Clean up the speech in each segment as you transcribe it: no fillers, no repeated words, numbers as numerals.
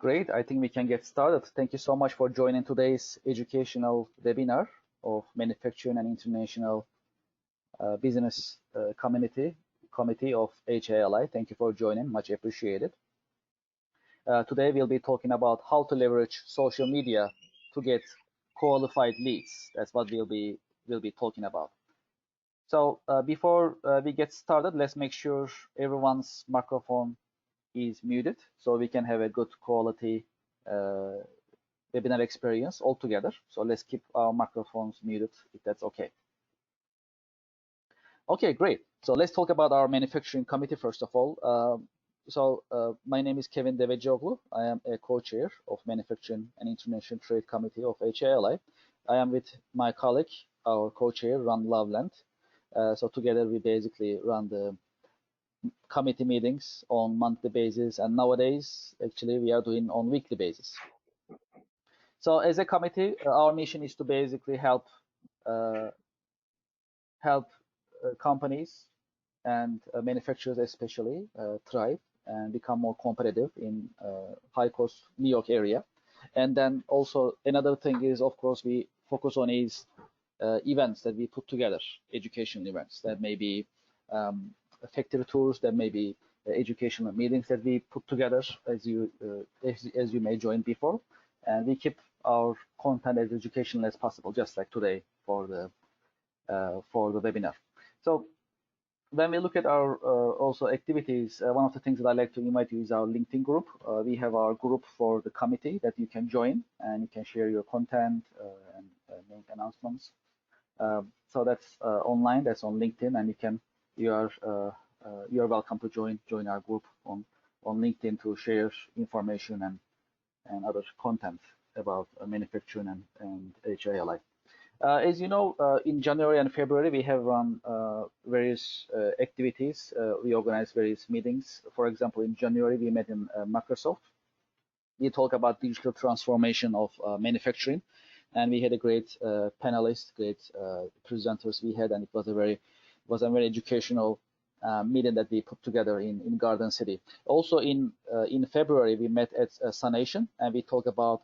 Great. I think we can get started. Thank you so much for joining today's educational webinar of Manufacturing and International Business Committee of HIA-LI. Thank you for joining. Much appreciated. Today we'll be talking about how to leverage social media to get qualified leads. That's what we'll be talking about. So before we get started, let's make sure everyone's microphone is muted so we can have a good quality webinar experience altogether. So let's keep our microphones muted if that's okay. Okay, great. So let's talk about our manufacturing committee first of all. My name is Kevin Devecioglu. I am a co-chair of Manufacturing and International Trade Committee of HIA-LI. I am with my colleague, our co-chair, Ron Loveland. So together we basically run the committee meetings on monthly basis, and nowadays actually we are doing on weekly basis. So as a committee, our mission is to basically help companies and manufacturers especially thrive and become more competitive in high cost New York area. And then also another thing is, of course, we focus on is events that we put together, educational events that may be factory tours, that may be educational meetings that we put together as you may join before, and we keep our content as educational as possible, just like today for the webinar. So when we look at our also activities, one of the things that I like to invite you is our LinkedIn group. We have our group for the committee that you can join, and you can share your content and make announcements. So that's online, that's on LinkedIn, and you are welcome to join our group on LinkedIn to share information and other content about manufacturing and HIA-LI. As you know, in January and February we have run various activities. We organized various meetings. For example, in January we met in Microsoft. We talked about digital transformation of manufacturing, and we had a great panelists, great presenters we had, and it was a very educational meeting that we put together in Garden City. Also in February we met at Sanation, and we talked about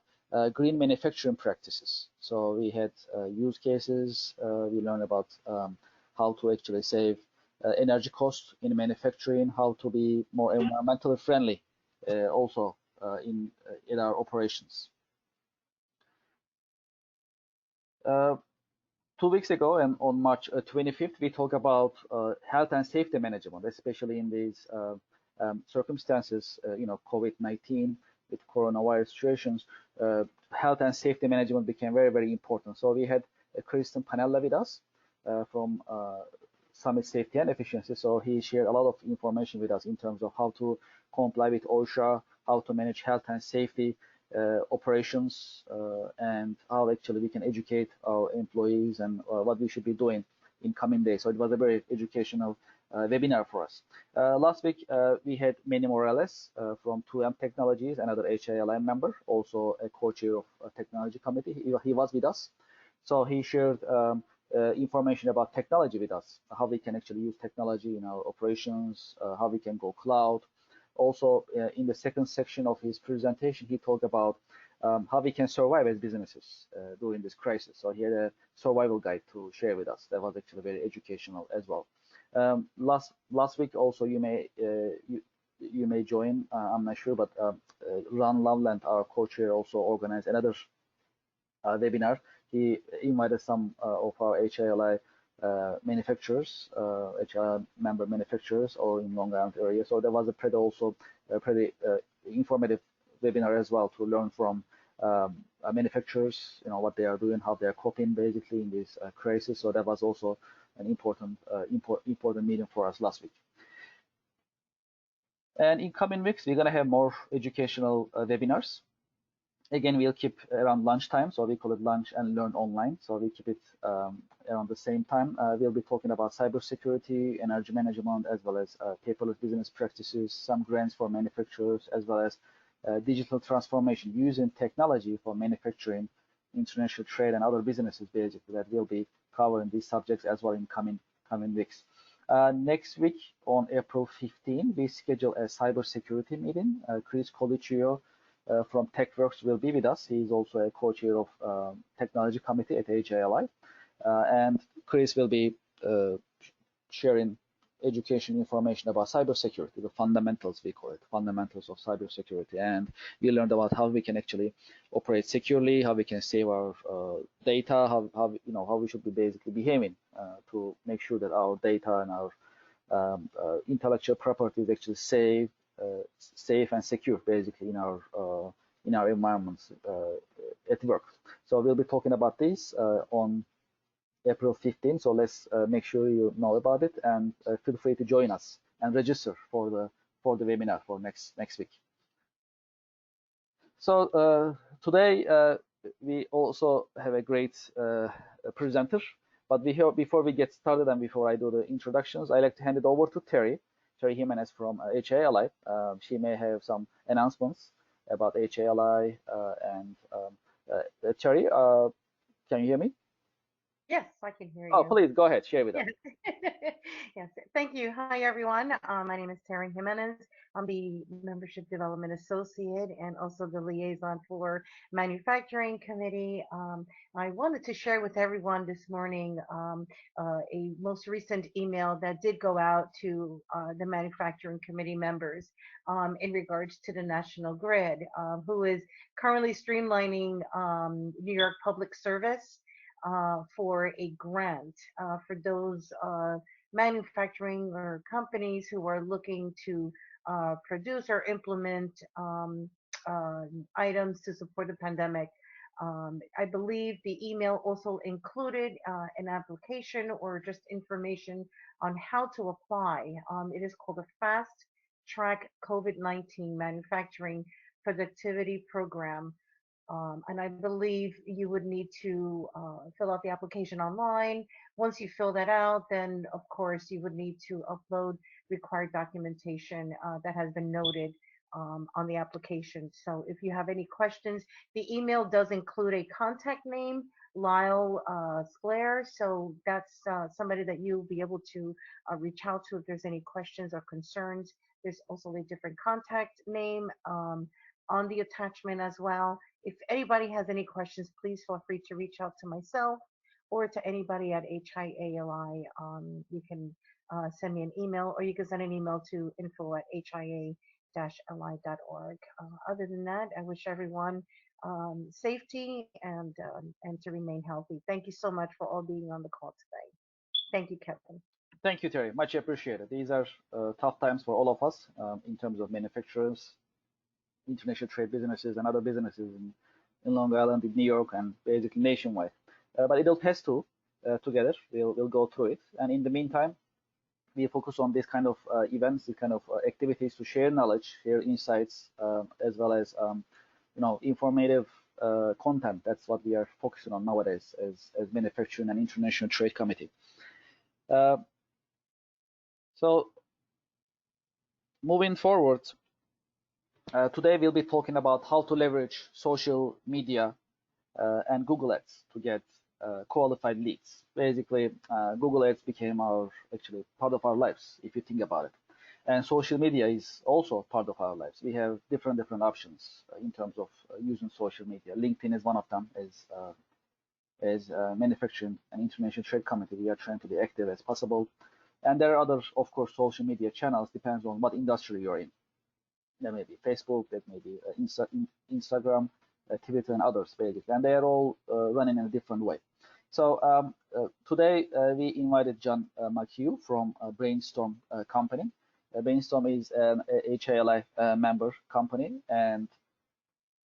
green manufacturing practices. So we had use cases. We learned about how to actually save energy costs in manufacturing, how to be more environmentally friendly also in our operations. 2 weeks ago, and on March 25th, we talked about health and safety management, especially in these circumstances, COVID-19 with coronavirus situations. Health and safety management became very, very important. So we had Kristen Panella with us from Summit Safety and Efficiency. So he shared a lot of information with us in terms of how to comply with OSHA, how to manage health and safety operations, and how actually we can educate our employees and what we should be doing in coming days. So it was a very educational webinar for us. Last week we had Manny Morales from 2M Technologies, another HIA-LI member, also a co-chair of a technology committee. He was with us. So he shared information about technology with us, how we can actually use technology in our operations, how we can go cloud. Also, in the second section of his presentation, he talked about how we can survive as businesses during this crisis. So he had a survival guide to share with us. That was actually very educational as well. Last week also, you may join. I'm not sure, but Ron Loveland, our co-chair, also organized another webinar. He invited some of our HIA-LI manufacturers, HIA member manufacturers, or in Long Island area. So there was a pretty informative webinar as well to learn from manufacturers, what they are doing, how they are coping basically in this crisis. So that was also an important meeting for us last week. And in coming weeks, we're going to have more educational webinars. Again, we'll keep around lunchtime, so we call it lunch and learn online. So we keep it around the same time. We'll be talking about cybersecurity, energy management, as well as paperless business practices, some grants for manufacturers, as well as digital transformation using technology for manufacturing, international trade, and other businesses basically that will be covering these subjects as well in coming weeks. Next week on April 15, we schedule a cybersecurity meeting. Chris Colicio from TechWorks will be with us. He's also a co-chair of technology committee at HIA-LI. And Chris will be sharing education information about cybersecurity, the fundamentals, we call it, fundamentals of cybersecurity. And we learned about how we can actually operate securely, how we can save our data, how we should be basically behaving to make sure that our data and our intellectual property is actually safe and secure, basically, in our environments at work. So we'll be talking about this on April 15. So let's make sure you know about it, and feel free to join us and register for the webinar for next week. So today we also have a great presenter. But before we get started and before I do the introductions, I'd like to hand it over to Terry Jimenez from HIA-LI. She may have some announcements about HIA-LI. Terry, can you hear me? Yes, I can hear you. Oh, please go ahead, share with us. Yes, thank you. Hi, everyone. My name is Terry Jimenez. I'm the Membership Development Associate and also the liaison for Manufacturing Committee. I wanted to share with everyone this morning a most recent email that did go out to the Manufacturing Committee members in regards to the National Grid, who is currently streamlining New York Public Service for a grant for those manufacturing or companies who are looking to produce or implement items to support the pandemic. I believe the email also included an application or just information on how to apply. It is called a Fast Track COVID-19 Manufacturing Productivity Program. And I believe you would need to fill out the application online. Once you fill that out, then of course you would need to upload required documentation that has been noted on the application. So if you have any questions, the email does include a contact name, Lyle Sclair. So that's somebody that you'll be able to reach out to if there's any questions or concerns. There's also a different contact name on the attachment as well. If anybody has any questions, please feel free to reach out to myself or to anybody at HIA-LI. You can send me an email, or you can send an email to info@hia-li.org. Other than that, I wish everyone safety and to remain healthy. Thank you so much for all being on the call today. Thank you, Kevin. Thank you, Terry. Much appreciated. These are tough times for all of us in terms of manufacturers, international trade businesses, and other businesses in Long Island, in New York, and basically nationwide. But it'll pass too. Together, we'll go through it. And in the meantime, we focus on this kind of events, these kind of activities to share knowledge, share insights, as well as informative content. That's what we are focusing on nowadays as Manufacturing and International Trade Committee. So moving forward, today we'll be talking about how to leverage social media and Google Ads to get qualified leads. Basically, Google Ads became actually part of our lives, if you think about it. And social media is also part of our lives. We have different options in terms of using social media. LinkedIn is one of them. As Manufacturing and International Trade Committee, we are trying to be active as possible. And there are other, of course, social media channels, depends on what industry you're in. There may be Facebook, there may be Instagram, Twitter, and others, basically. And they are all running in a different way. So today we invited John McHugh from Brainstorm company. Brainstorm is an HIA-LI member company, and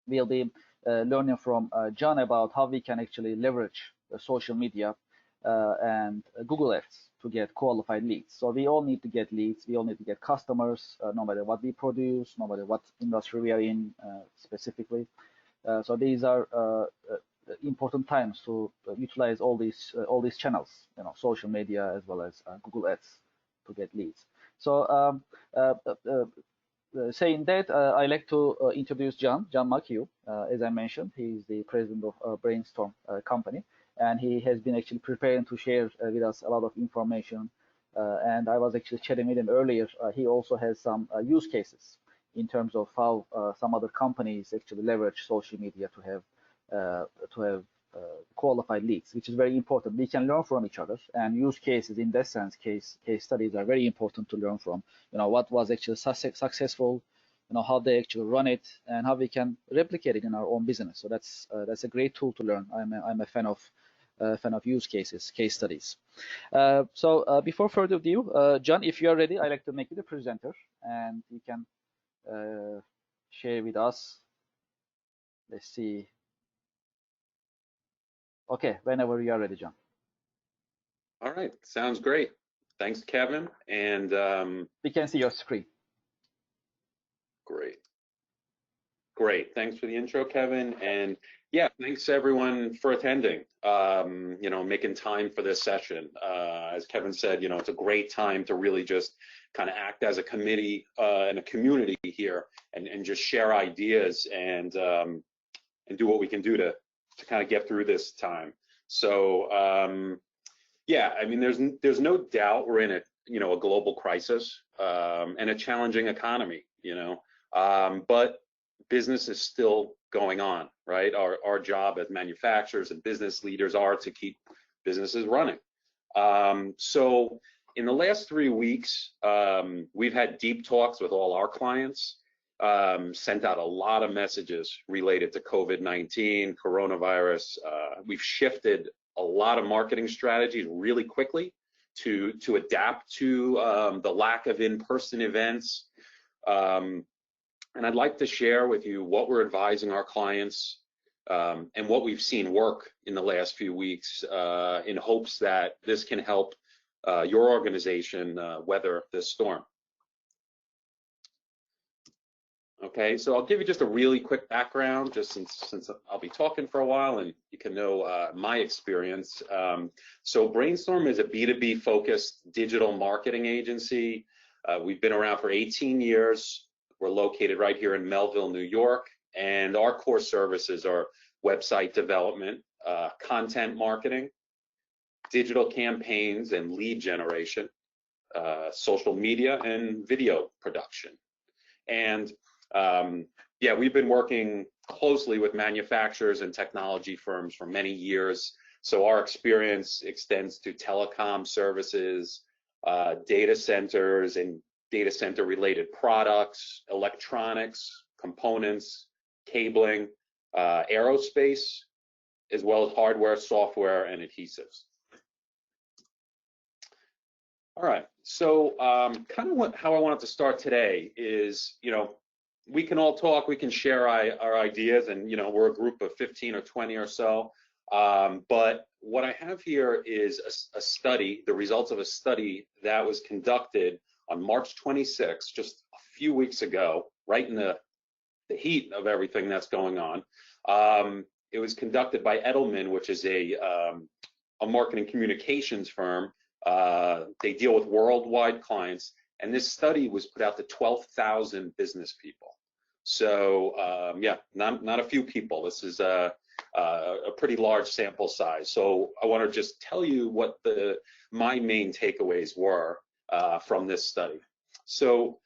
we'll be learning from John about how we can actually leverage social media and Google Ads to get qualified leads. So we all need to get leads. We all need to get customers, no matter what we produce, no matter what industry we are in specifically. So these are important times to utilize all these channels, social media as well as Google Ads to get leads. So saying that, I like to introduce John McHugh. As I mentioned, he's the president of Brainstorm company, and he has been actually preparing to share with us a lot of information. And I was actually chatting with him earlier. He also has some use cases in terms of how some other companies actually leverage social media to have qualified leads, which is very important. We can learn from each other, and use cases in that sense, case studies are very important to learn from. What was actually successful, how they actually run it, and how we can replicate it in our own business. So that's a great tool to learn. I'm a fan of use cases, case studies. So before further ado, John, if you are ready, I'd like to make you the presenter, and you can share with us. Let's see. Okay, whenever you are ready, John. All right, sounds great. Thanks, Kevin. And we can see your screen. Great. Thanks for the intro, Kevin. And yeah, thanks everyone for attending. Making time for this session. As Kevin said, it's a great time to really just kind of act as a committee and a community here, and just share ideas and do what we can do to kind of get through this time. So yeah, I mean, there's no doubt we're in a global crisis and a challenging economy. But business is still going on, right? Our job as manufacturers and business leaders are to keep businesses running. So in the last 3 weeks, we've had deep talks with all our clients, sent out a lot of messages related to COVID-19, coronavirus. We've shifted a lot of marketing strategies really quickly to adapt to the lack of in-person events. And I'd like to share with you what we're advising our clients and what we've seen work in the last few weeks in hopes that this can help your organization weather this storm. Okay, so I'll give you just a really quick background, just since I'll be talking for a while and you can know my experience. So Brainstorm is a B2B focused digital marketing agency. We've been around for 18 years. We're located right here in Melville, New York, and our core services are website development, content marketing, digital campaigns and lead generation, social media, and video production. And yeah, we've been working closely with manufacturers and technology firms for many years. So our experience extends to telecom services, data centers and data center related products, electronics, components, cabling, aerospace, as well as hardware, software, and adhesives. All right, so kind of how I wanted to start today is, we can all talk, we can share our ideas, and we're a group of 15 or 20 or so. But what I have here is a study, the results of a study that was conducted on March 26th, just a few weeks ago, right in the heat of everything that's going on. It was conducted by Edelman, which is a marketing communications firm. They deal with worldwide clients, and this study was put out to 12,000 business people. So yeah, not a few people. This is a pretty large sample size. So I want to just tell you what my main takeaways were from this study. So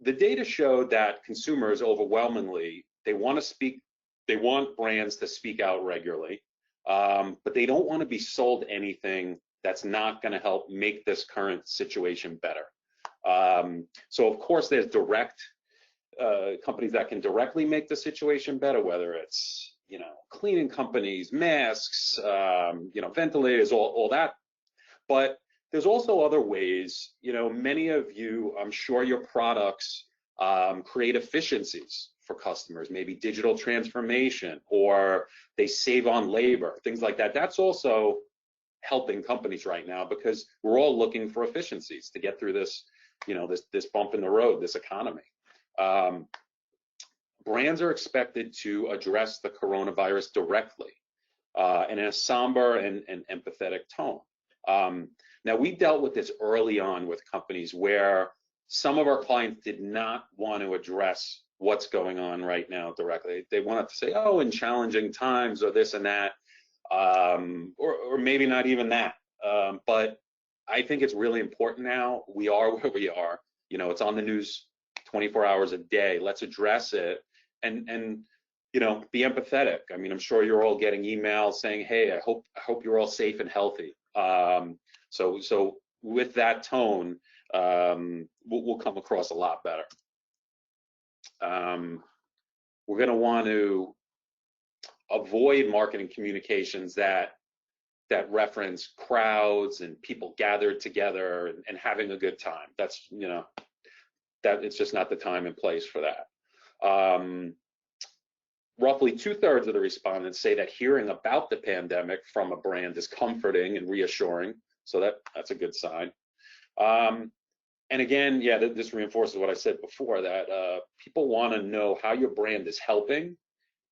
the data showed that consumers overwhelmingly, they want brands to speak out regularly, but they don't want to be sold anything that's not going to help make this current situation better. So of course there's companies that can directly make the situation better, whether it's cleaning companies, masks, ventilators, all that. But there's also other ways. Many of you, I'm sure your products create efficiencies for customers, maybe digital transformation, or they save on labor, things like that. That's also helping companies right now because we're all looking for efficiencies to get through this, this bump in the road, this economy. Brands are expected to address the coronavirus directly and in a somber and empathetic tone. Now, we dealt with this early on with companies where some of our clients did not want to address what's going on right now directly. They wanted to say, oh, in challenging times or this and that, or maybe not even that. But I think it's really important now. We are where we are. It's on the news 24 hours a day. Let's address it and you know, be empathetic. I mean, I'm sure you're all getting emails saying, hey, I hope you're all safe and healthy. So with that tone, we'll come across a lot better. We're going to want to avoid marketing communications that reference crowds and people gathered together and having a good time. That's, you know, that it's just not the time and place for that. Roughly 2/3 of the respondents say that hearing about the pandemic from a brand is comforting and reassuring. So that's a good sign. And again, yeah, this reinforces what I said before, that people want to know how your brand is helping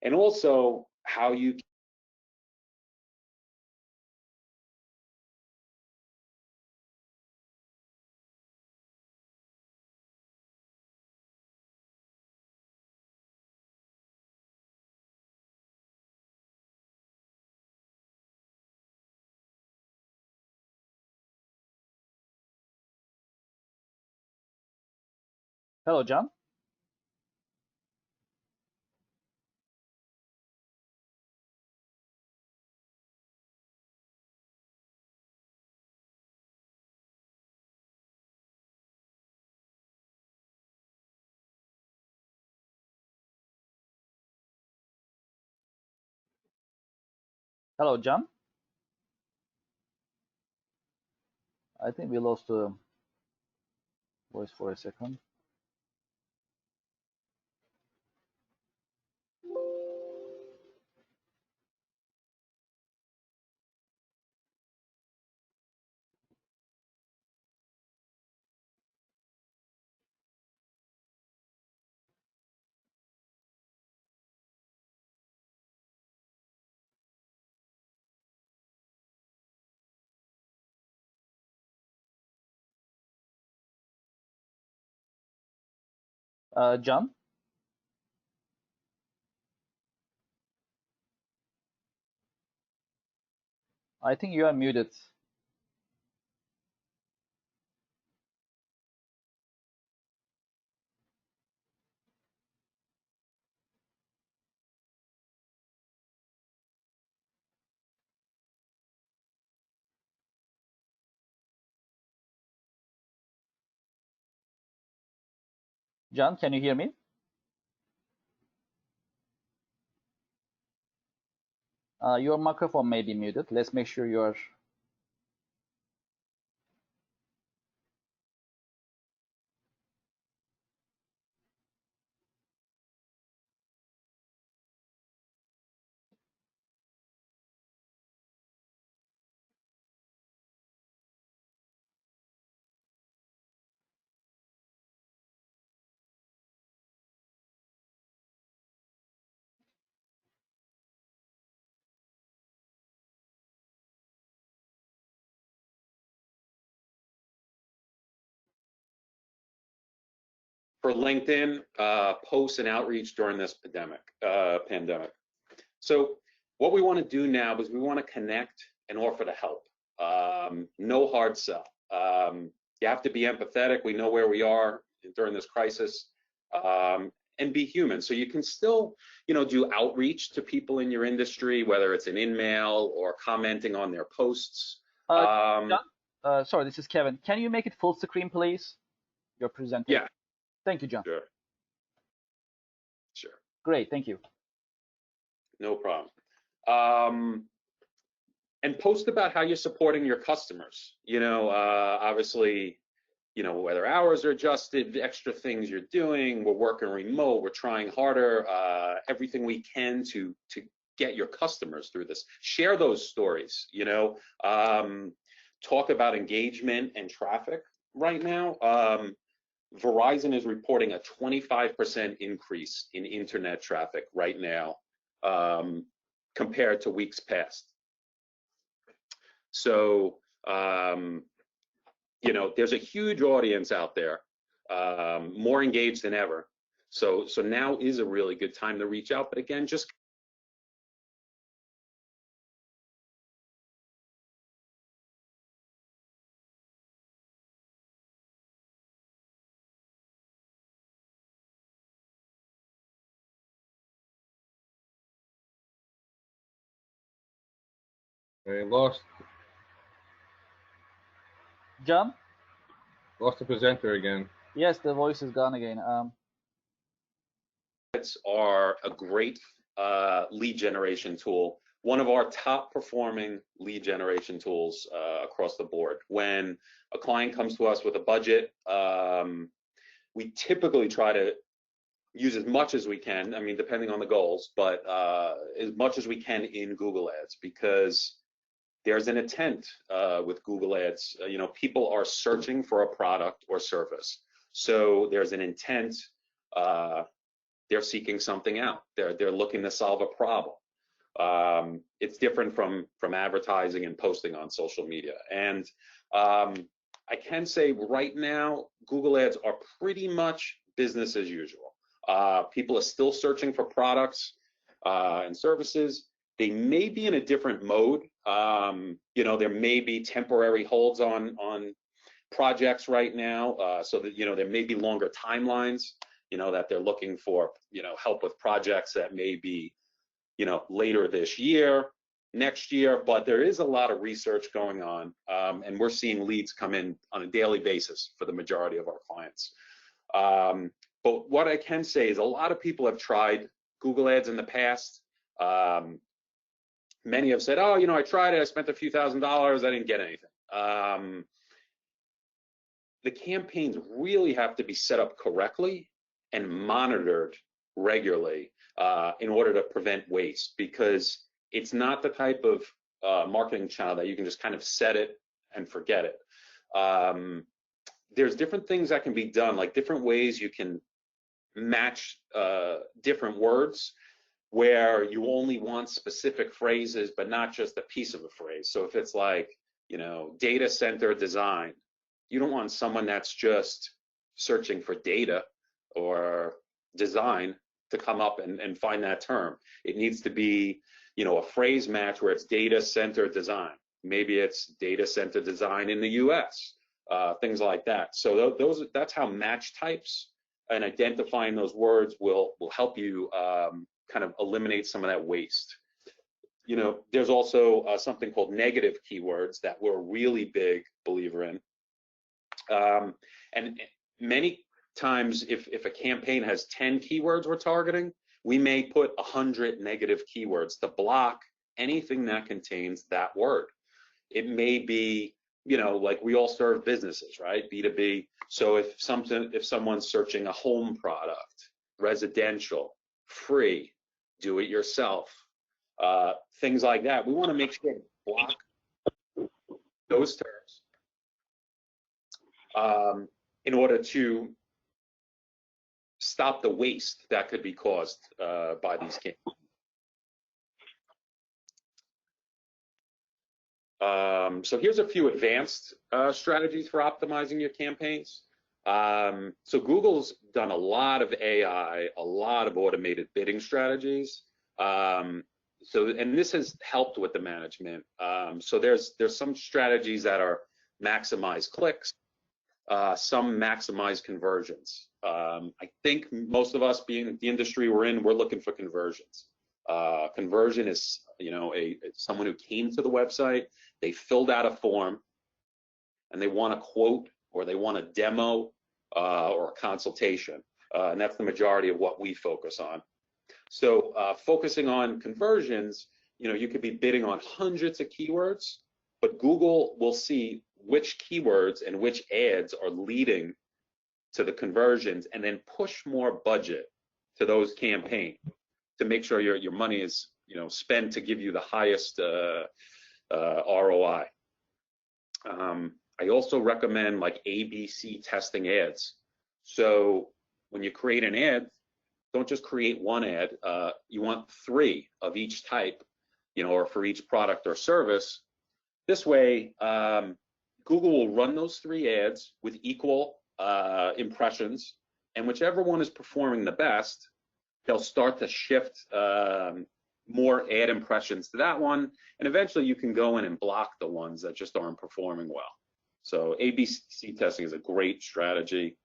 and also how you. Hello, John. Hello, John. I think we lost the voice for a second. John, I think you are muted. John, can you hear me? Your microphone may be muted. Let's make sure you are. For LinkedIn, posts and outreach during this pandemic. So what we want to do now is we want to connect and offer to help. No hard sell. You have to be empathetic. We know where we are during this crisis, and be human. So you can still, you know, do outreach to people in your industry, whether it's an email or commenting on their posts. John, sorry, this is Kevin. Can you make it full screen, please? Your presentation. Yeah. Thank you, John. Sure. Great, thank you. No problem. And post about how you're supporting your customers. You know, obviously, you know, whether hours are adjusted, extra things you're doing, we're working remote, we're trying harder, everything we can to get your customers through this. Share those stories, you know, talk about engagement and traffic right now. Verizon is reporting a 25% increase in internet traffic right now, compared to weeks past. So, you know, there's a huge audience out there, more engaged than ever. So now is a really good time to reach out. But again, just I lost John? the presenter again. Yes, the voice is gone again. Are a great lead generation tool, one of our top performing lead generation tools across the board. When a client comes to us with a budget, we typically try to use as much as we can, I mean, depending on the goals, but as much as we can in Google Ads, because there's an intent with Google Ads. You know, people are searching for a product or service. So there's an intent. They're seeking something out. They're looking to solve a problem. It's different from advertising and posting on social media. And I can say right now, Google Ads are pretty much business as usual. People are still searching for products and services. They may be in a different mode. You know, there may be temporary holds on projects right now, so that, you know, there may be longer timelines, you know, that they're looking for, you know, help with projects that may be, you know, later this year, next year, but there is a lot of research going on, and we're seeing leads come in on a daily basis for the majority of our clients. But what I can say is a lot of people have tried Google Ads in the past. Many have said, oh, you know, I tried it, I spent a few $1,000s, I didn't get anything. The campaigns really have to be set up correctly and monitored regularly in order to prevent waste, because it's not the type of marketing channel that you can just kind of set it and forget it. There's different things that can be done, like different ways you can match different words where you only want specific phrases, but not just a piece of a phrase. So if it's like, you know, data center design, you don't want someone that's just searching for data or design to come up and find that term. It needs to be, you know, a phrase match where it's data center design. Maybe it's data center design in the US, things like that. So that's how match types and identifying those words will help you kind of eliminate some of that waste. You know, there's also something called negative keywords that we're a really big believer in. And many times, if a campaign has 10 keywords we're targeting, we may put 100 negative keywords to block anything that contains that word. It may be, you know, like we all serve businesses, right? B2B. So if someone's searching a home product, residential, free, do it yourself, things like that, we want to make sure to block those terms in order to stop the waste that could be caused by these campaigns. So here's a few advanced strategies for optimizing your campaigns. So Google's done a lot of AI, a lot of automated bidding strategies. And this has helped with the management. So there's some strategies that are maximize clicks, some maximize conversions. I think most of us, being the industry we're in, we're looking for conversions. Conversion is, you know, someone who came to the website, they filled out a form, and they want a quote, or they want a demo, or a consultation, and that's the majority of what we focus on. So focusing on conversions, you know, you could be bidding on hundreds of keywords, but Google will see which keywords and which ads are leading to the conversions, and then push more budget to those campaigns to make sure your money is, you know, spent to give you the highest ROI. I also recommend like ABC testing ads. So when you create an ad, don't just create one ad. You want 3 of each type, you know, or for each product or service. This way, Google will run those 3 ads with equal impressions, and whichever one is performing the best, they'll start to shift more ad impressions to that one, and eventually you can go in and block the ones that just aren't performing well. So ABC testing is a great strategy.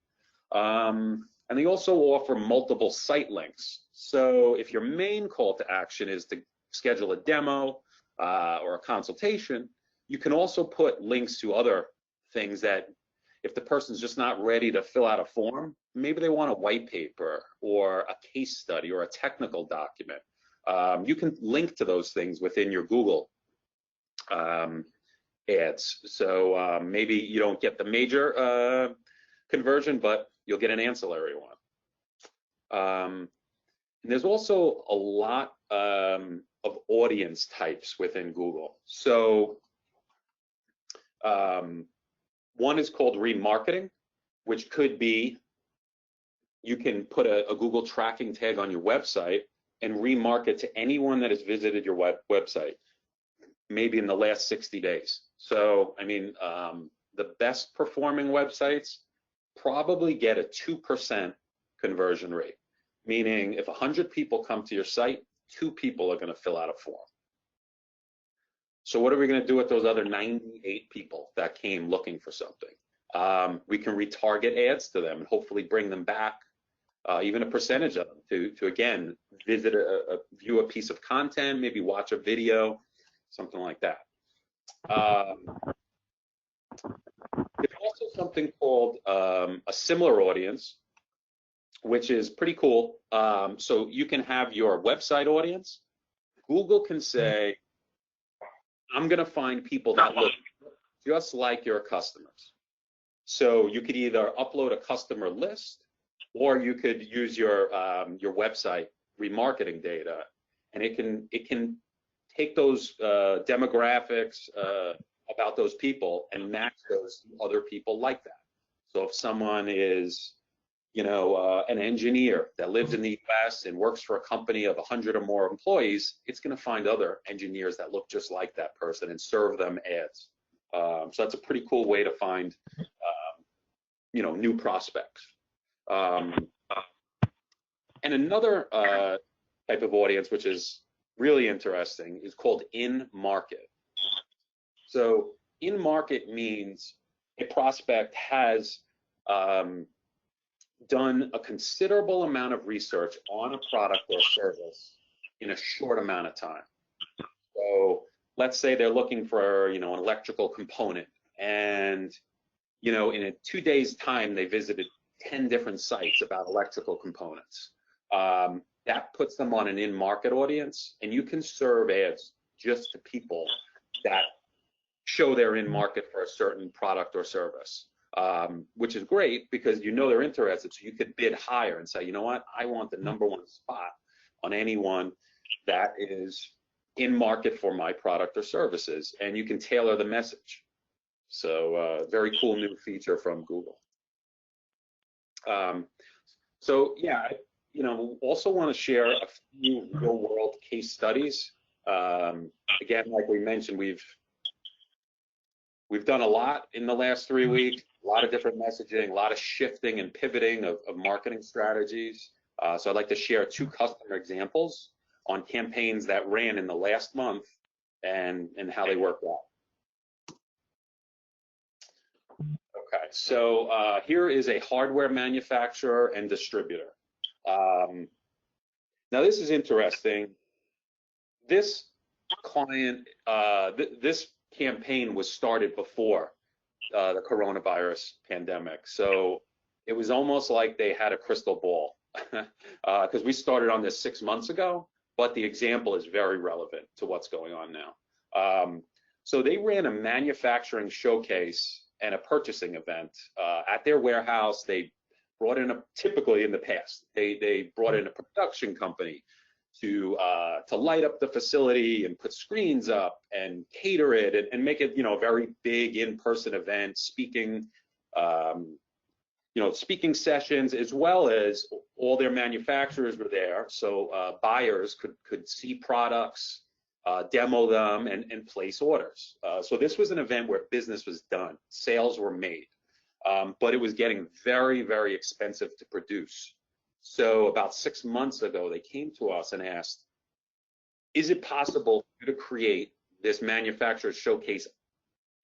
And they also offer multiple site links. So if your main call to action is to schedule a demo, or a consultation, you can also put links to other things that if the person's just not ready to fill out a form, maybe they want a white paper or a case study or a technical document. You can link to those things within your Google ads. So maybe you don't get the major conversion, but you'll get an ancillary one. And there's also a lot of audience types within Google. So one is called remarketing, which could be you can put a Google tracking tag on your website and remarket to anyone that has visited your website, maybe in the last 60 days. So, I mean, the best performing websites probably get a 2% conversion rate, meaning if 100 people come to your site, 2 people are going to fill out a form. So what are we going to do with those other 98 people that came looking for something? We can retarget ads to them and hopefully bring them back, even a percentage of them to again, visit view a piece of content, maybe watch a video, something like that. There's also something called a similar audience, which is pretty cool. So you can have your website audience. Google can say, I'm going to find people that look just like your customers. So you could either upload a customer list, or you could use your website remarketing data, and it can take those demographics about those people and match those to other people like that. So if someone is, you know, an engineer that lives in the US and works for a company of 100 or more employees, it's going to find other engineers that look just like that person and serve them ads. So that's a pretty cool way to find, you know, new prospects. And another type of audience, which is really interesting, is called in-market. So in-market means a prospect has done a considerable amount of research on a product or service in a short amount of time. So let's say they're looking for, you know, an electrical component, and, you know, in 2 days' time, they visited 10 different sites about electrical components. That puts them on an in-market audience, and you can serve ads just to people that show they're in market for a certain product or service. Which is great because you know they're interested, so you could bid higher and say, you know what, I want the #1 spot on anyone that is in market for my product or services, and you can tailor the message. So very cool new feature from Google. So yeah, you know, also want to share a few real world case studies. Again, like we mentioned, we've done a lot in the last 3 weeks. A lot of different messaging, a lot of shifting and pivoting of marketing strategies. So I'd like to share 2 customer examples on campaigns that ran in the last month and how they worked out. Okay, so here is a hardware manufacturer and distributor. Now this is interesting. This client, this campaign was started before the coronavirus pandemic. So it was almost like they had a crystal ball because we started on this 6 months ago, but the example is very relevant to what's going on now. So they ran a manufacturing showcase and a purchasing event at their warehouse. They brought in typically in the past, they brought in a production company to light up the facility and put screens up and cater it and make it, you know, a very big in-person event, speaking, you know, speaking sessions, as well as all their manufacturers were there. So buyers could see products, demo them, and place orders. So this was an event where business was done, sales were made, but it was getting very, very expensive to produce. So about 6 months ago, they came to us and asked, is it possible to create this manufacturer showcase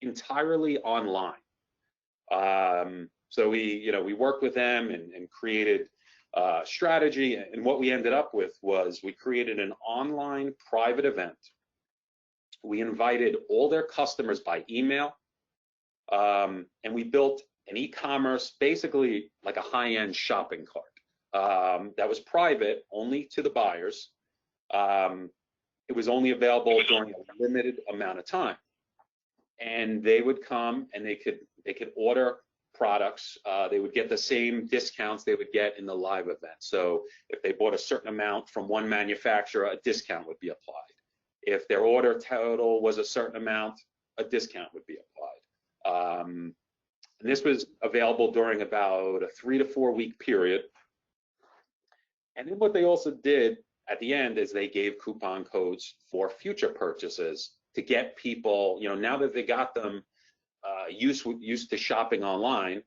entirely online? So we worked with them and created a strategy. And what we ended up with was we created an online private event we invited all their customers by email, and we built an e-commerce, basically like a high-end shopping cart that was private only to the buyers. It was only available during a limited amount of time, and they would come and they could order products. They would get the same discounts they would get in the live event. So if they bought a certain amount from one manufacturer, a discount would be applied. If their order total was a certain amount, a discount would be applied. And this was available during about a 3 to 4 week period. And then what they also did at the end is they gave coupon codes for future purchases to get people, now that they got them used to shopping online,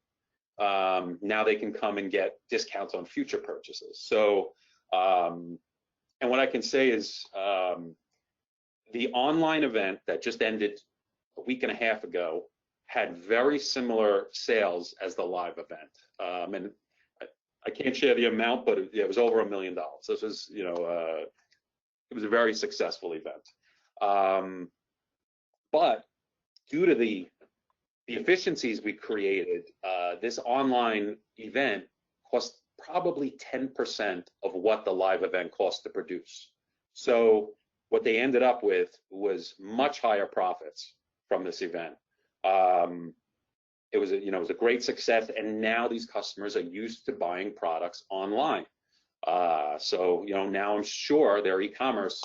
now they can come and get discounts on future purchases. So, and what I can say is the online event that just ended a week and a half ago had very similar sales as the live event. And I can't share the amount, but it was over $1 million. This was, it was a very successful event. But due to the efficiencies we created, this online event cost probably 10% of what the live event cost to produce. So what they ended up with was much higher profits from this event. It was a great success, and now these customers are used to buying products online. So now I'm sure their e-commerce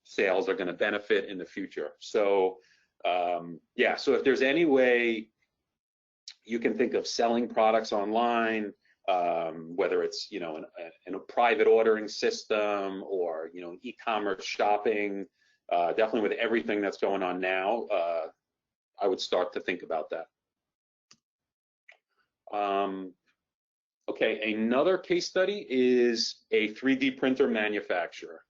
sales are going to benefit in the future. So yeah, so if there's any way you can think of selling products online, whether it's in a private ordering system or e-commerce shopping, definitely with everything that's going on now, I would start to think about that. Okay, another case study is a 3D printer manufacturer.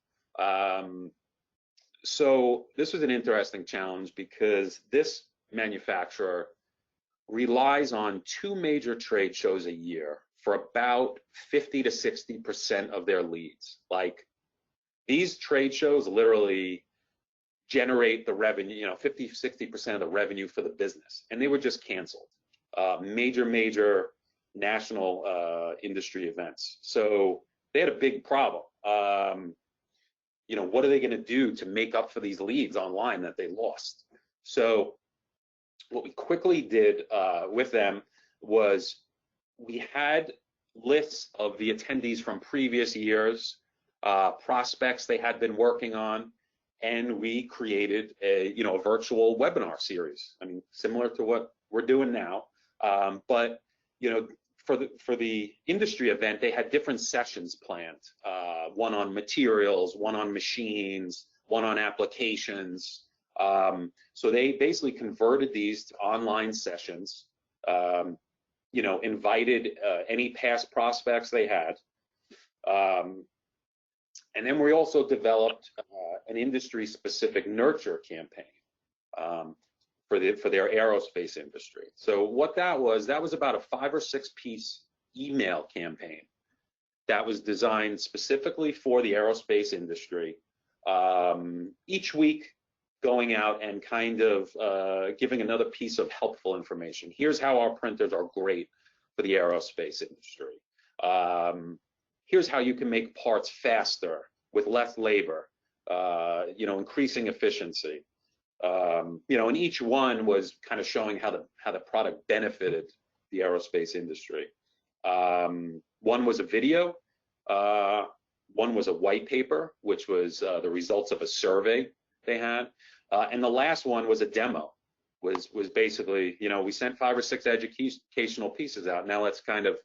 So this was an interesting challenge because this manufacturer relies on 2 major trade shows a year for about 50 to 60% of their leads. Like, these trade shows literally generate the revenue, 50, 60% of the revenue for the business, and they were just canceled. Major national industry events. So they had a big problem. What are they going to do to make up for these leads online that they lost? So what we quickly did with them was we had lists of the attendees from previous years, prospects they had been working on, and we created a virtual webinar series. I mean, similar to what we're doing now, but for the industry event, they had different sessions planned. One on materials, one on machines, one on applications. So they basically converted these to online sessions. Invited any past prospects they had. And then we also developed an industry-specific nurture campaign for their aerospace industry. So what that was about a 5 or 6 piece email campaign that was designed specifically for the aerospace industry. Each week going out and kind of giving another piece of helpful information. Here's how our printers are great for the aerospace industry. Here's how you can make parts faster with less labor, increasing efficiency. And each one was kind of showing how the product benefited the aerospace industry. One was a video, one was a white paper, which was the results of a survey they had, and the last one was a demo. Was basically, we sent 5 or 6 educational pieces out. Now let's kind of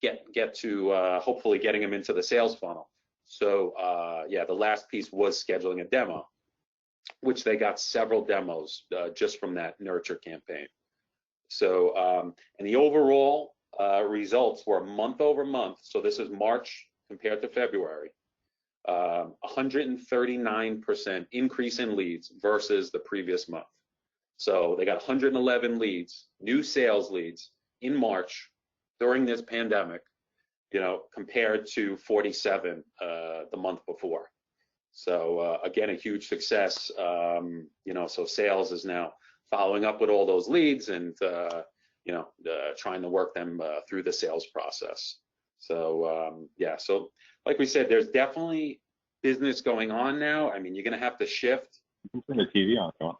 get to hopefully getting them into the sales funnel. So yeah, the last piece was scheduling a demo, which they got several demos just from that nurture campaign. So and the overall results were month over month. So this is March compared to February. 139% increase in leads versus the previous month. So they got 111 leads, new sales leads in March during this pandemic, compared to 47 the month before. So again, a huge success. So sales is now following up with all those leads and trying to work them through the sales process. So so like we said, there's definitely business going on now. I mean, you're going to have to shift. Turn the TV on, come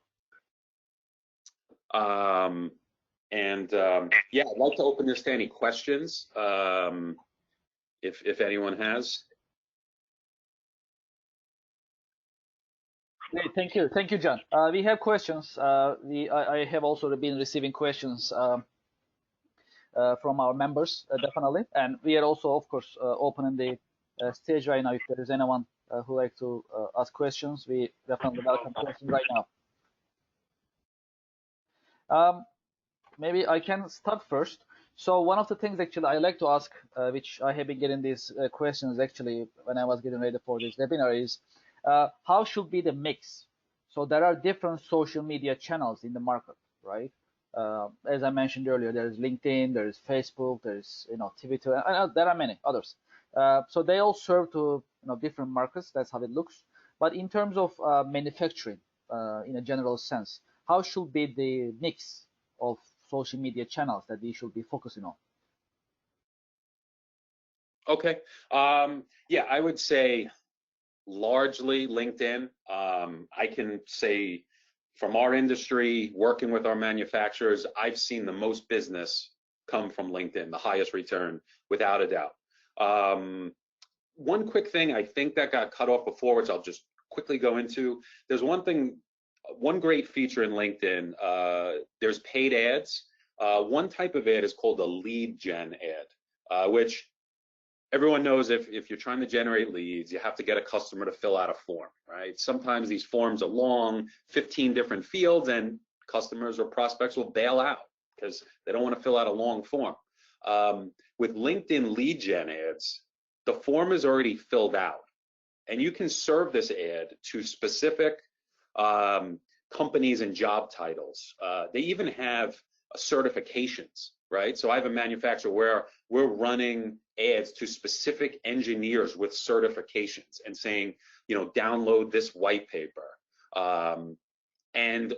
on. I'd like to open this to any questions, if anyone has. Great, thank you, John. We have questions. I have also been receiving questions from our members, definitely, and we are also, of course, opening the stage right now. If there is anyone who like to ask questions, we definitely welcome questions right now. Maybe I can start first. So one of the things actually I like to ask, which I have been getting these questions actually when I was getting ready for this webinar, is how should be the mix? So there are different social media channels in the market, right? As I mentioned earlier, there is LinkedIn, there is Facebook, there is Twitter, and there are many others. So they all serve to different markets. That's how it looks. But in terms of manufacturing, in a general sense, how should be the mix of social media channels that we should be focusing on? Okay. I would say largely LinkedIn. I can say from our industry, working with our manufacturers, I've seen the most business come from LinkedIn, the highest return, without a doubt. One quick thing I think that got cut off before, which I'll just quickly go into. There's one great feature in LinkedIn. There's paid ads. One type of ad is called a lead gen ad, which everyone knows if you're trying to generate leads, you have to get a customer to fill out a form, right? Sometimes these forms are long, 15 different fields, and customers or prospects will bail out because they don't want to fill out a long form. With LinkedIn lead gen ads, the form is already filled out, and you can serve this ad to specific companies and job titles. They even have certifications, right? So I have a manufacturer where we're running ads to specific engineers with certifications and saying, download this white paper. And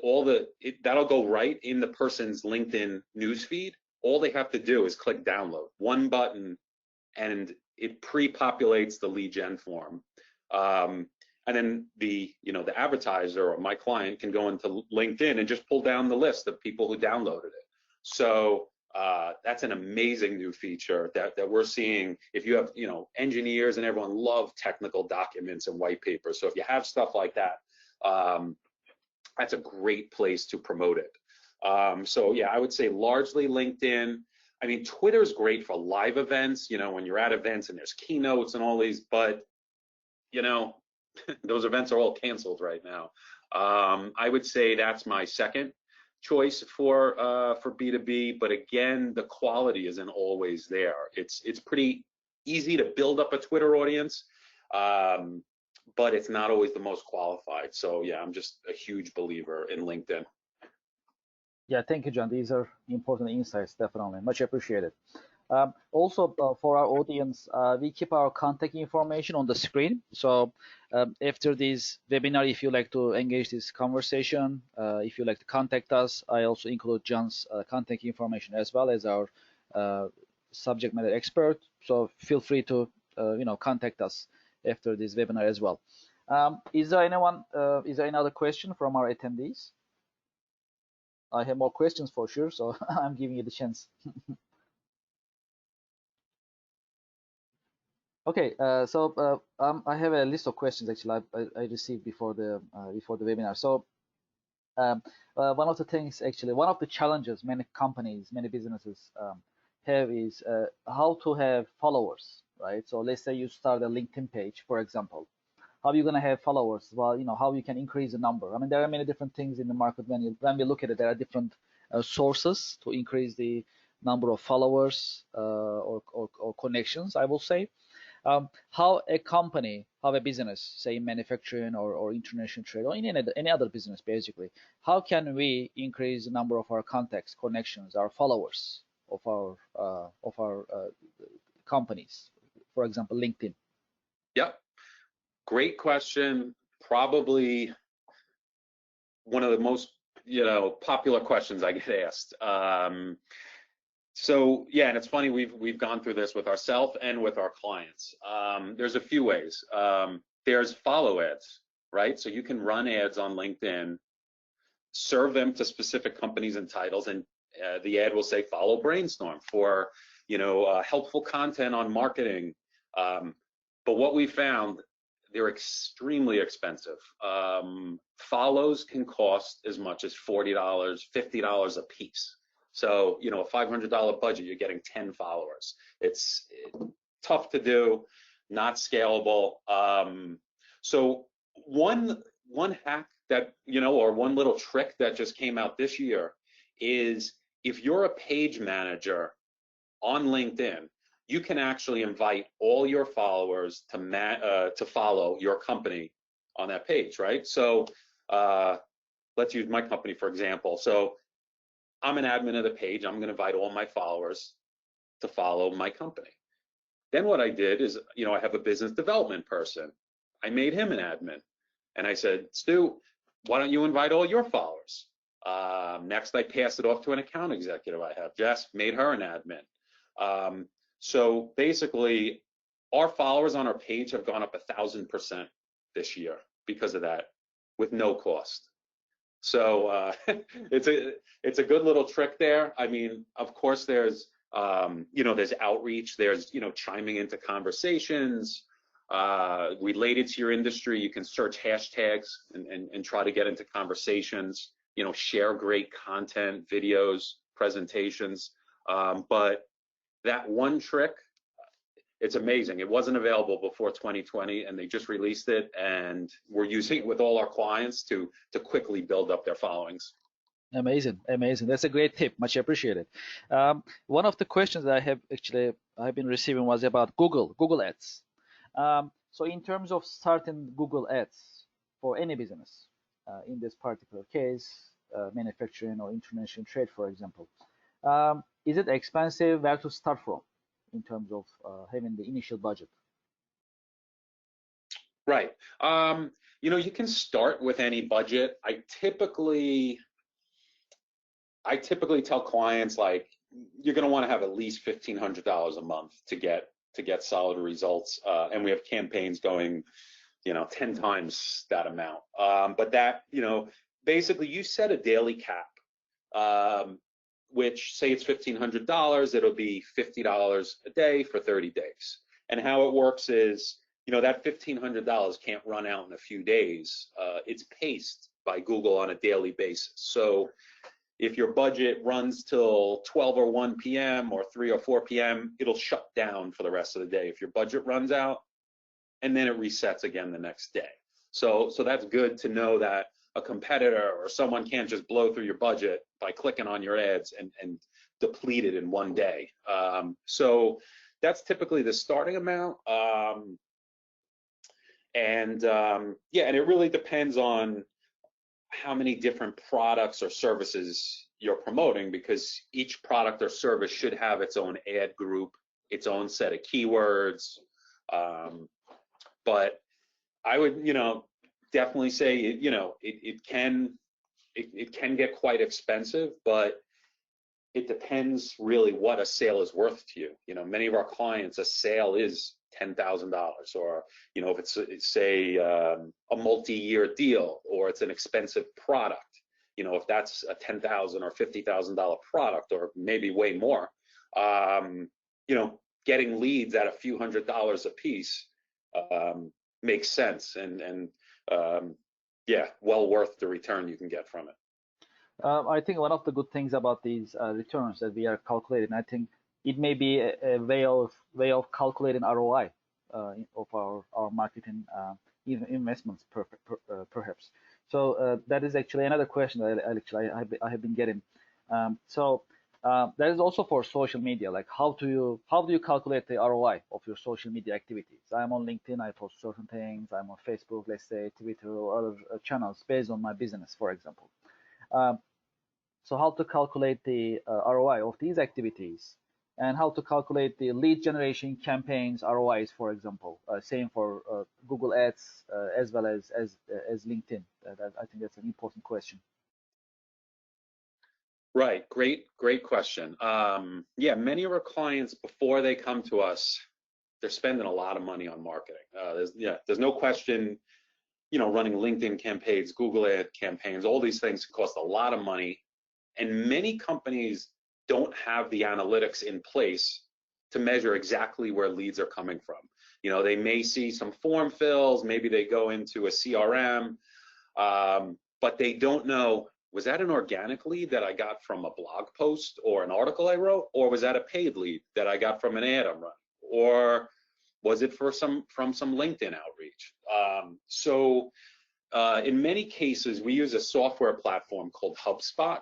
that'll go right in the person's LinkedIn newsfeed. All they have to do is click download, one button, and it pre-populates the lead gen form. And then the advertiser or my client can go into LinkedIn and just pull down the list of people who downloaded it. So that's an amazing new feature that we're seeing. If you have, engineers and everyone love technical documents and white papers. So if you have stuff like that, that's a great place to promote it. I would say largely LinkedIn. I mean, Twitter's great for live events, when you're at events and there's keynotes and all these, but, those events are all canceled right now. I would say that's my second choice for B2B, but again, the quality isn't always there. It's pretty easy to build up a Twitter audience, but it's not always the most qualified. So yeah, I'm just a huge believer in LinkedIn. Yeah, thank you, John. These are important insights, definitely. Much appreciated. Also, for our audience, we keep our contact information on the screen. So after this webinar, if you like to engage this conversation, if you like to contact us, I also include John's contact information as well as our subject matter expert. So feel free to contact us after this webinar as well. Is there any other question from our attendees? I have more questions for sure, so I'm giving you the chance. Okay, so I have a list of questions actually I received before the webinar. So one of the things actually, one of the challenges many companies, many businesses have is how to have followers, right? So let's say you start a LinkedIn page, for example. How are you going to have followers? Well, how you can increase the number. I mean, there are many different things in the market. When we look at it, there are different sources to increase the number of followers or connections, I will say. How a company, how a business, say manufacturing or international trade or any other business, basically, how can we increase the number of our contacts, connections, our followers of our companies, for example, LinkedIn? Yeah. Great question. Probably one of the most, popular questions I get asked. So yeah, and it's funny, we've gone through this with ourselves and with our clients. There's a few ways. There's follow ads, right? So you can run ads on LinkedIn, serve them to specific companies and titles, and the ad will say follow Brainstorm for helpful content on marketing. But what we found, they're extremely expensive. Follows can cost as much as $40, $50 a piece. So, a $500 budget, you're getting 10 followers. It's tough to do, not scalable. So one hack that, or one little trick that just came out this year is if you're a page manager on LinkedIn, you can actually invite all your followers to follow your company on that page, right? So let's use my company for example. So I'm an admin of the page. I'm going to invite all my followers to follow my company. Then what I did is, I have a business development person. I made him an admin. And I said, Stu, why don't you invite all your followers? Next, I passed it off to an account executive I have. Jess, made her an admin. So basically, our followers on our page have gone up 1,000% this year because of that, with no cost. So it's a good little trick there. I mean, of course, there's there's outreach. There's chiming into conversations related to your industry. You can search hashtags and try to get into conversations. Share great content, videos, presentations. But that one trick, it's amazing. It wasn't available before 2020, and they just released it, and we're using it with all our clients to quickly build up their followings. Amazing, amazing. That's a great tip. Much appreciated. One of the questions that I've been receiving was about Google Ads. So in terms of starting Google Ads for any business, in this particular case, manufacturing or international trade, for example, is it expensive? Where to start from in terms of having the initial budget? Right. You can start with any budget. I typically tell clients, like, you're going to want to have at least $1,500 a month to get solid results, and we have campaigns going 10 times that amount. But that, basically you set a daily cap, which, say it's $1,500, it'll be $50 a day for 30 days. And how it works is, that $1,500 can't run out in a few days. It's paced by Google on a daily basis. So if your budget runs till 12 or 1 p.m. or 3 or 4 p.m., it'll shut down for the rest of the day if your budget runs out, and then it resets again the next day. So that's good to know that a competitor or someone can't just blow through your budget by clicking on your ads and deplete it in one day. So that's typically the starting amount. And it really depends on how many different products or services you're promoting, because each product or service should have its own ad group, its own set of keywords. But I would, definitely say, it can get quite expensive, but it depends really what a sale is worth to you. Many of our clients, a sale is $10,000, or if it's say a multi-year deal, or it's an expensive product. If that's a $10,000 or $50,000 product, or maybe way more, getting leads at a few $100s a piece makes sense, and well worth the return you can get from it. I think one of the good things about these returns that we are calculating, I think it may be a way of calculating ROI of our marketing investments, perhaps. So that is actually another question that I have been getting. That is also for social media. Like, how do you calculate the ROI of your social media activities? I'm on LinkedIn, I post certain things. I'm on Facebook, let's say Twitter or other channels based on my business, for example. So how to calculate the ROI of these activities and how to calculate the lead generation campaigns ROIs, for example. Same for Google Ads as well as LinkedIn. I think that's an important question. Right, great question. Yeah, many of our clients, before they come to us, they're spending a lot of money on marketing. There's no question, running LinkedIn campaigns, Google ad campaigns, all these things cost a lot of money. And many companies don't have the analytics in place to measure exactly where leads are coming from. They may see some form fills, maybe they go into a CRM, but they don't know, was that an organic lead that I got from a blog post or an article I wrote, or was that a paid lead that I got from an ad I'm running, or was it from some LinkedIn outreach? In many cases, we use a software platform called HubSpot,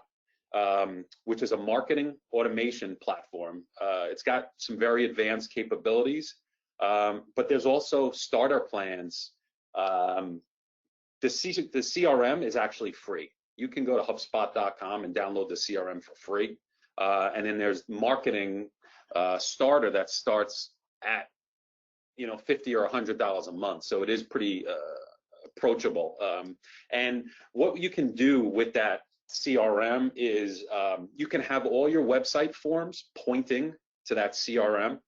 which is a marketing automation platform. It's got some very advanced capabilities, but there's also starter plans. The CRM is actually free. You can go to HubSpot.com and download the CRM for free. And then there's marketing starter that starts at $50 or $100 a month. So it is pretty approachable. And what you can do with that CRM is you can have all your website forms pointing to that CRM.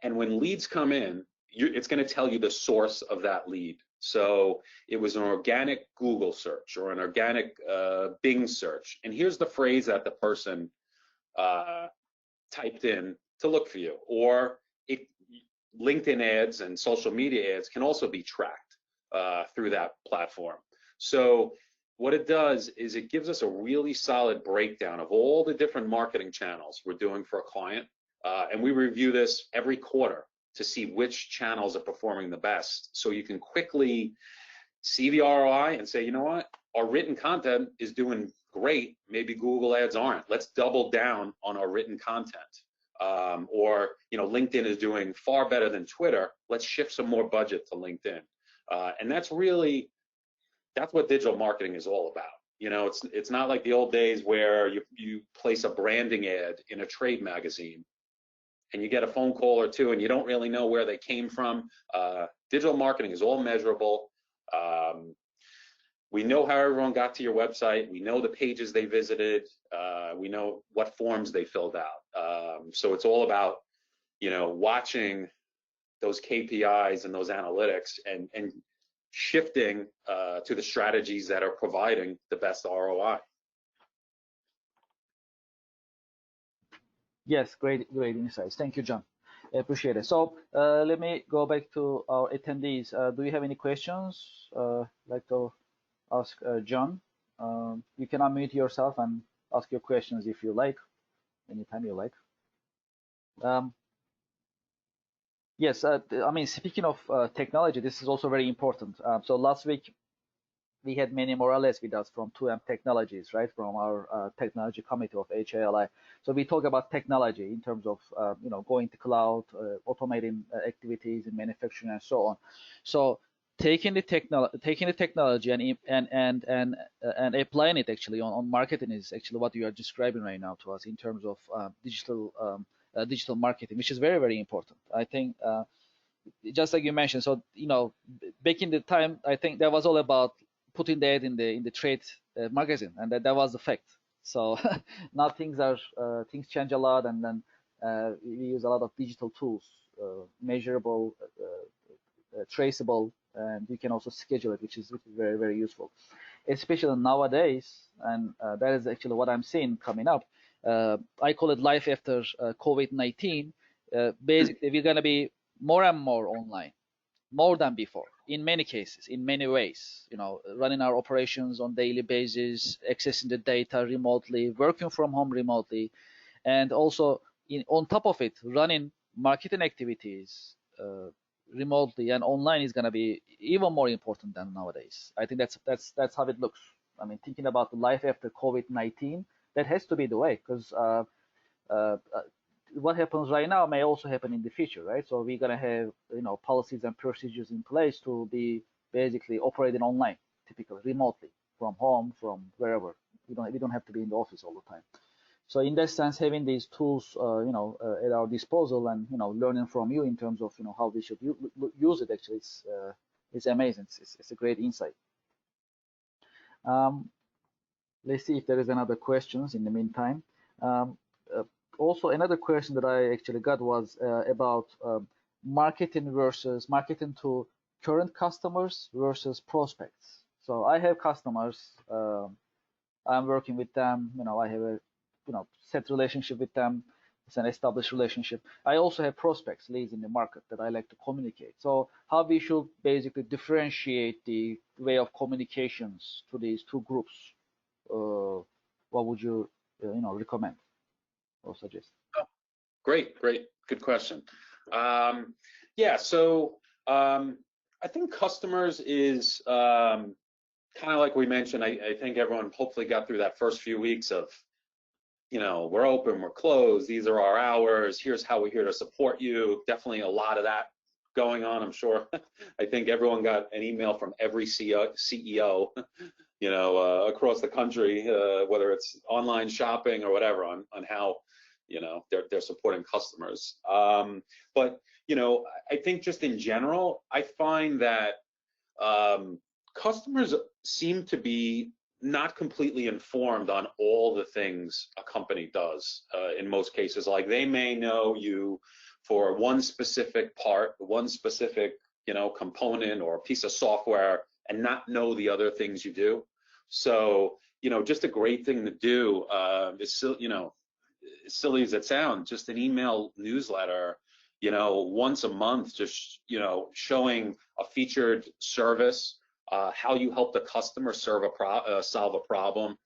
And when leads come in, it's going to tell you the source of that lead. So it was an organic Google search or an organic Bing search. And here's the phrase that the person typed in to look for you. Or LinkedIn ads and social media ads can also be tracked through that platform. So what it does is it gives us a really solid breakdown of all the different marketing channels we're doing for a client. And we review this every quarter to see which channels are performing the best. So you can quickly see the ROI and say, you know what, our written content is doing great. Maybe Google ads aren't. Let's double down on our written content. Or LinkedIn is doing far better than Twitter. Let's shift some more budget to LinkedIn. And that's what digital marketing is all about. It's not like the old days where you place a branding ad in a trade magazine and you get a phone call or two and you don't really know where they came from. Digital marketing is all measurable. We know how everyone got to your website. We know the pages they visited. We know what forms they filled out. So it's all about, watching those KPIs and those analytics and shifting to the strategies that are providing the best ROI. Yes, great insights. Thank you, John. I appreciate it. So let me go back to our attendees. Do you have any questions? Like to ask John? You can unmute yourself and ask your questions if you like, anytime you like. Yes, speaking of technology, this is also very important. So last week, we had many Morales with us from 2M Technologies, right, from our technology committee of HIA-LI. So we talk about technology in terms of, going to cloud, automating activities in manufacturing and so on. So taking the technology and applying it actually on marketing is actually what you are describing right now to us in terms of digital marketing, which is very, very important. I think just like you mentioned, so back in the time, I think that was all about putting that in the trade magazine, and that was the fact. So now things change a lot, and then we use a lot of digital tools, measurable, traceable, and you can also schedule it, which is very, very useful, especially nowadays. And that is actually what I'm seeing coming up. I call it life after COVID-19. Basically, we're going to be more and more online, more than before, in many cases, in many ways, running our operations on daily basis, accessing the data remotely, working from home remotely, and also on top of it, running marketing activities remotely and online is going to be even more important than nowadays. I think that's how it looks. I mean, thinking about the life after COVID-19, that has to be the way, because what happens right now may also happen in the future, right? So we're gonna have policies and procedures in place to be basically operating online, typically remotely, from home, from wherever. We don't have to be in the office all the time. So in that sense, having these tools, at our disposal, and learning from you in terms of how we should use it, actually, it's amazing. It's a great insight. Let's see if there is another questions in the meantime. Also, another question that I actually got was about marketing to current customers versus prospects. So I have customers. I'm working with them. I have a set relationship with them. It's an established relationship. I also have prospects, leads in the market that I like to communicate. So how we should basically differentiate the way of communications to these two groups? What would you recommend or suggest? Oh, great, good question. Yeah, so I think customers is kind of like we mentioned. I think everyone hopefully got through that first few weeks of, we're open, we're closed, these are our hours, here's how we're here to support you. Definitely a lot of that going on, I'm sure. I think everyone got an email from every CEO, across the country, whether it's online shopping or whatever, on how, they're supporting customers. But, I think just in general, I find that customers seem to be not completely informed on all the things a company does in most cases. Like, they may know you for one specific part, one specific, component or piece of software, and not know the other things you do. So, just a great thing to do is, as silly as it sounds, just an email newsletter, once a month, just, showing a featured service, how you help the customer solve a problem,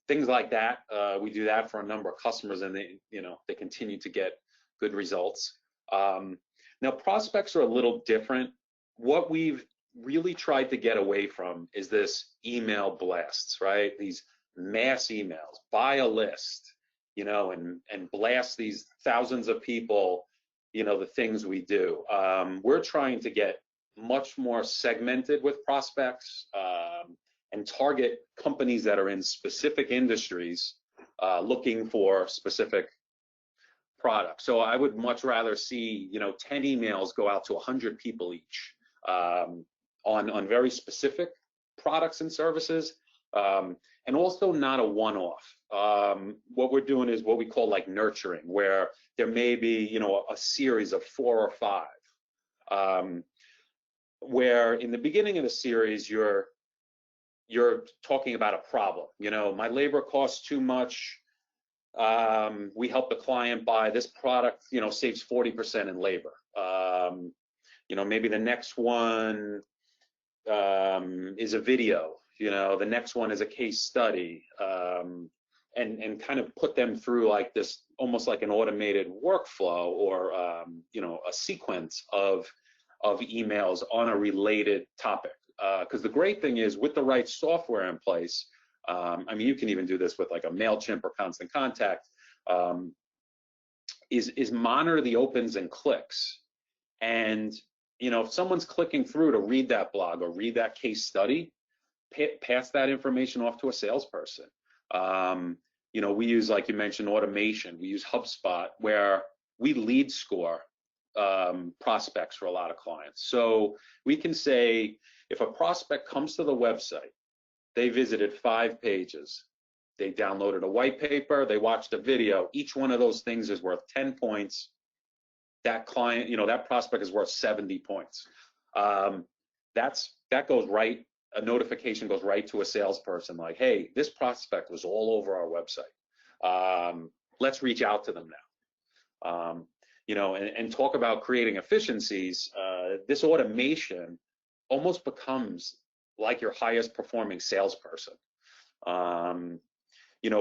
things like that. We do that for a number of customers, and they continue to get good results. Now, prospects are a little different. What we've really tried to get away from is this email blasts, right? These mass emails, buy a list, and blast these thousands of people, the things we do. We're trying to get much more segmented with prospects, and target companies that are in specific industries, looking for specific products. So I would much rather see 10 emails go out to 100 people each, on very specific products and services, and also not a one-off. What we're doing is what we call like nurturing, where there may be a series of 4 or 5, where in the beginning of the series you're talking about a problem. My labor costs too much. We help the client buy this product, saves 40% in labor. Maybe the next one is a video. The next one is a case study, and kind of put them through like this, almost like an automated workflow, or a sequence of emails on a related topic. Because the great thing is, with the right software in place, you can even do this with like a MailChimp or Constant Contact, is monitor the opens and clicks. And if someone's clicking through to read that blog or read that case study, pass that information off to a salesperson. We use, like you mentioned, automation. We use HubSpot, where we lead score prospects for a lot of clients. So we can say, if a prospect comes to the website, they visited 5 pages, they downloaded a white paper, they watched a video, each one of those things is worth 10 points. That client, that prospect is worth 70 points. That goes right. A notification goes right to a salesperson, like, hey, this prospect was all over our website. Let's reach out to them now. And talk about creating efficiencies. This automation almost becomes like your highest performing salesperson.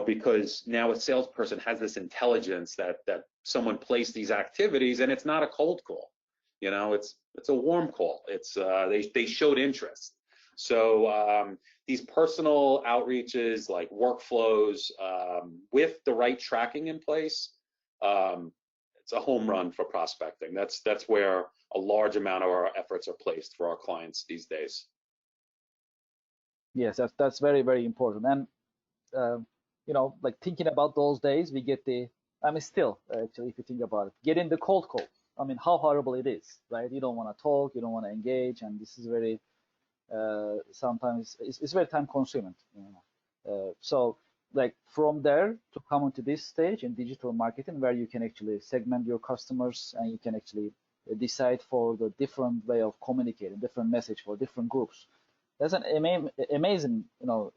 Because now a salesperson has this intelligence that someone placed these activities, and it's not a cold call. It's a warm call. It's they showed interest. So these personal outreaches, like workflows, with the right tracking in place, it's a home run for prospecting. That's where a large amount of our efforts are placed for our clients these days. Yes, that's very, very important. And like thinking about those days, we get still, actually, if you think about it, getting the cold call. I mean, how horrible it is, right? You don't want to talk, you don't want to engage, and this is very, sometimes it's very time consuming. So like from there to come into this stage in digital marketing, where you can actually segment your customers and you can actually decide for the different way of communicating, different message for different groups. That's an amazing,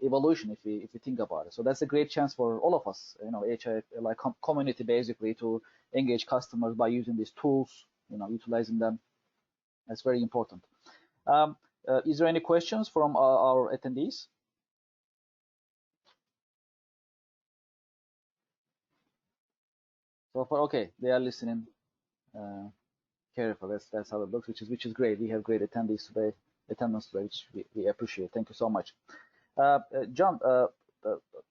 evolution if we think about it. So that's a great chance for all of us, HIA-LI community, basically, to engage customers by using these tools, utilizing them. That's very important. Is there any questions from our attendees? So far, okay, they are listening careful. That's how it looks, which is great. We have great attendance today, which we appreciate. Thank you so much. John,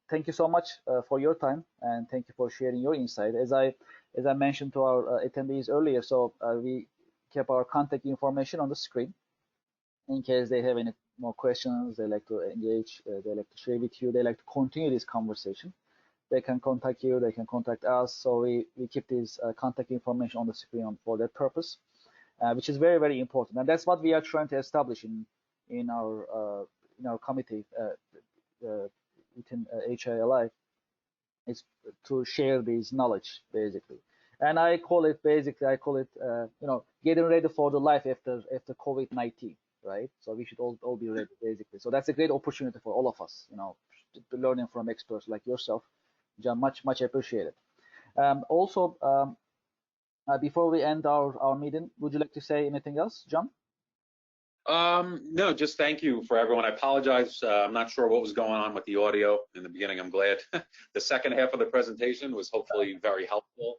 thank you so much for your time, and thank you for sharing your insight. As I mentioned to our attendees earlier, so we kept our contact information on the screen in case they have any more questions, they like to engage, they like to share with you, they like to continue this conversation. They can contact you, they can contact us. So we keep this contact information on the screen for that purpose, which is very, very important. And that's what we are trying to establish in our committee within HIA-LI, is to share this knowledge, basically. And I call it getting ready for the life after COVID-19, right? So we should all be ready, basically. So that's a great opportunity for all of us, learning from experts like yourself, John. Much appreciated. Also, before we end our meeting, would you like to say anything else, John? No, just thank you for everyone. I apologize. I'm not sure what was going on with the audio in the beginning. I'm glad the second half of the presentation was hopefully very helpful.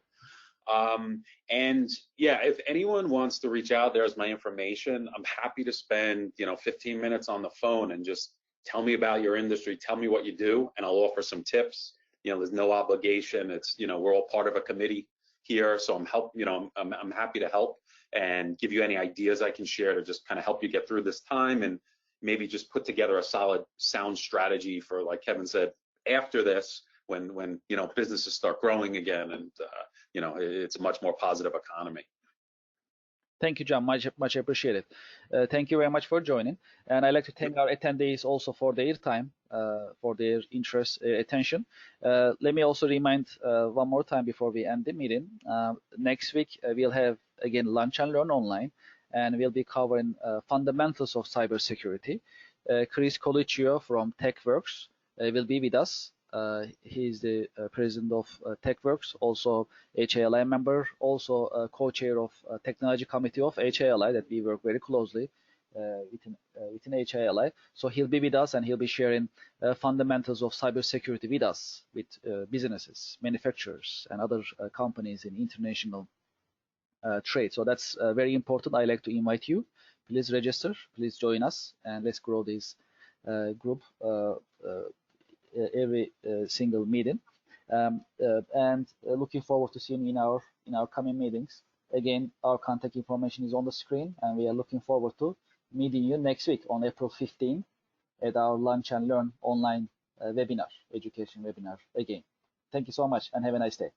And yeah, if anyone wants to reach out, there's my information. I'm happy to spend 15 minutes on the phone and just tell me about your industry, tell me what you do, and I'll offer some tips. There's no obligation. It's we're all part of a committee here, so I'm happy to help and give you any ideas I can share to just kind of help you get through this time, and maybe just put together a solid, sound strategy for, like Kevin said, after this, when businesses start growing again, and it's a much more positive economy. Thank you, John. Much appreciated. Thank you very much for joining. And I'd like to thank our attendees also for their time, for their interest, attention. Let me also remind one more time before we end the meeting. Next week, we'll have, again, Lunch and Learn online, and we'll be covering fundamentals of cybersecurity. Chris Colicchio from TechWorks will be with us. He's the president of TechWorks, also HIA-LI member, also co-chair of technology committee of HIA-LI, that we work very closely within HIA-LI. So he'll be with us, and he'll be sharing fundamentals of cybersecurity with us, with businesses, manufacturers, and other companies in international trade. So that's very important. I'd like to invite you. Please register, please join us, and let's grow this group every single meeting, and looking forward to seeing you in our coming meetings. Again, our contact information is on the screen, and we are looking forward to meeting you next week on April 15 at our Lunch and Learn online webinar, education webinar again. Thank you so much, and have a nice day.